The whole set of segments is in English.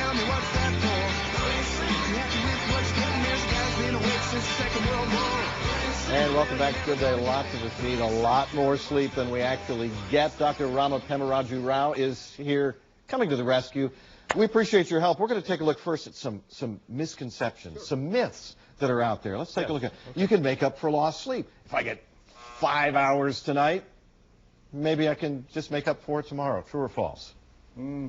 tell me what's that for? You happy with what's getting this guy's been awake since the Second World War. And welcome back to Good Day. Lots of us need a lot more sleep than we actually get. Dr. Rama Pemmaraju Rao is here coming to the rescue. We appreciate your help. We're going to take a look first at some misconceptions, some myths that are out there. Let's take a look at You can make up for lost sleep. If I get 5 hours tonight, maybe I can just make up for it tomorrow. True or false?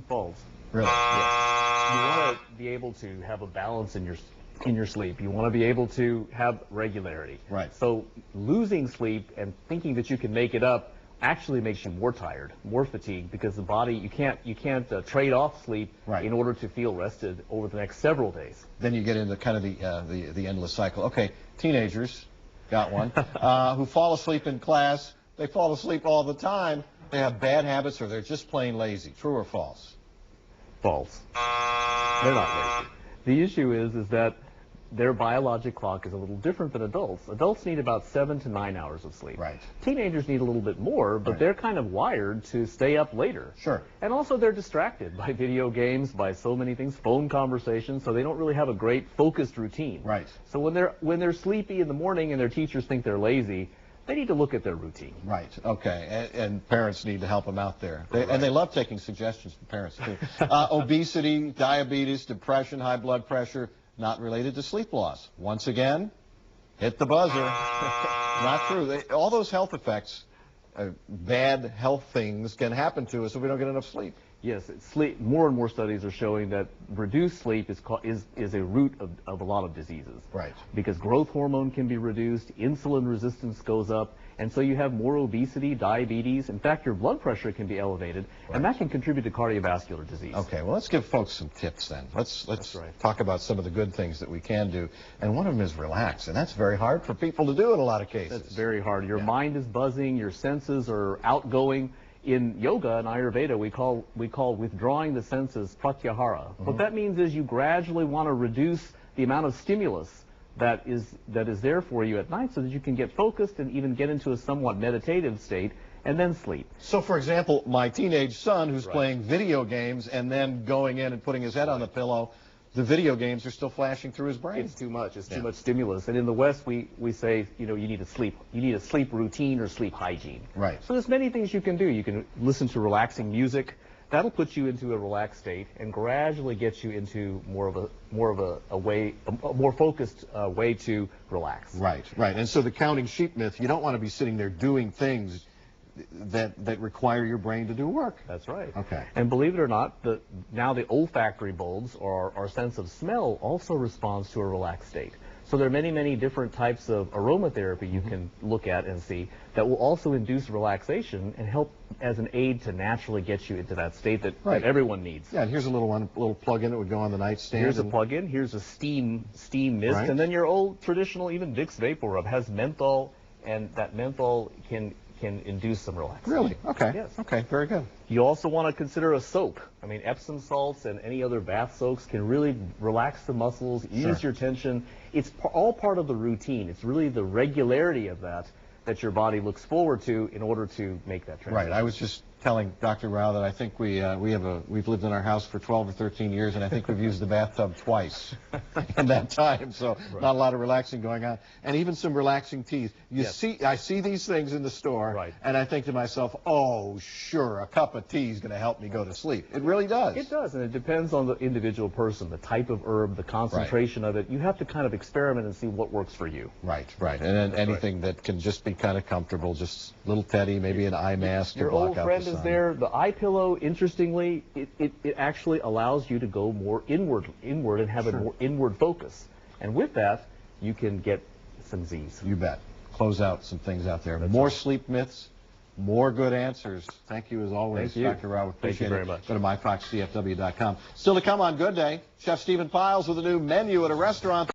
False. Really? Yes. You want to be able to have a balance in your sleep. You want to be able to have regularity. Right. So losing sleep and thinking that you can make it up actually makes you more tired, more fatigued, because the body, you can't trade off sleep in order to feel rested over the next several days. Then you get into kind of the endless cycle. Okay, teenagers, got one, who fall asleep in class. They fall asleep all the time. They have bad habits, or they're just plain lazy. True or false? False. They're not lazy. The issue is that their biologic clock is a little different than adults. Adults need about 7 to 9 hours of sleep. Right. Teenagers need a little bit more, but they're kind of wired to stay up later. Sure. And also they're distracted by video games, by so many things, phone conversations, so they don't really have a great focused routine. Right. So when they're sleepy in the morning and their teachers think they're lazy, they need to look at their routine. Right. Okay. And parents need to help them out there. And they love taking suggestions from parents, too. Obesity, diabetes, depression, high blood pressure, not related to sleep loss. Once again, hit the buzzer. Not true. All those health effects, bad health things can happen to us if we don't get enough sleep. Yes, sleep. More and more studies are showing that reduced sleep is a root of a lot of diseases. Right. Because growth hormone can be reduced, insulin resistance goes up, and so you have more obesity, diabetes. In fact, your blood pressure can be elevated, and that can contribute to cardiovascular disease. Okay, well, let's give folks some tips then. Let's talk about some of the good things that we can do, and one of them is relax, and that's very hard for people to do in a lot of cases. That's very hard. Your mind is buzzing, your senses are outgoing. In yoga and Ayurveda, we call withdrawing the senses pratyahara. What that means is you gradually want to reduce the amount of stimulus that is there for you at night so that you can get focused and even get into a somewhat meditative state and then sleep. So, for example, my teenage son who's playing video games and then going in and putting his head on the pillow, the video games are still flashing through his brain. It's too much. It's too much stimulus. And in the West, we say, you need a sleep routine or sleep hygiene. Right. So there's many things you can do. You can listen to relaxing music. That'll put you into a relaxed state and gradually get you into more of a more focused way to relax. Right. Right. And so the counting sheep myth, you don't want to be sitting there doing things that require your brain to do work. That's right. Okay. And believe it or not, now the olfactory bulbs, or our sense of smell, also responds to a relaxed state. So there are many, many different types of aromatherapy you can look at and see that will also induce relaxation and help as an aid to naturally get you into that state that everyone needs. Yeah, and here's a little plug-in that would go on the nightstand. Here's a plug-in. Here's a steam mist. And then your old traditional, even Vicks Vapor Rub has menthol, and that menthol can induce some relaxation. Really? Okay. Yes. Okay, very good. You also want to consider a soap. I mean, Epsom salts and any other bath soaks can really relax the muscles, ease your tension. It's all part of the routine. It's really the regularity of that your body looks forward to in order to make that transition. Right. I was just telling Dr. Rao that I think we've lived in our house for 12 or 13 years, and I think we've used the bathtub twice in that time. So not a lot of relaxing going on, and even some relaxing teas. I see these things in the store, and I think to myself, oh, sure, a cup of tea is going to help me go to sleep. It really does. It does, and it depends on the individual person, the type of herb, the concentration of it. You have to kind of experiment and see what works for you. Right. Right. And then anything that can just be kind of comfortable, just a little teddy, maybe an eye mask to block out the sun. Is there the eye pillow? Interestingly, it actually allows you to go more inward and have a more inward focus, and with that you can get some Z's. You bet. Close out some things out there. More sleep myths, more good answers. Thank you as always, Dr. Rao. Thank you very much. Go to myfoxcfw.com. Still to come on Good Day, Chef Stephen Piles with a new menu at a restaurant.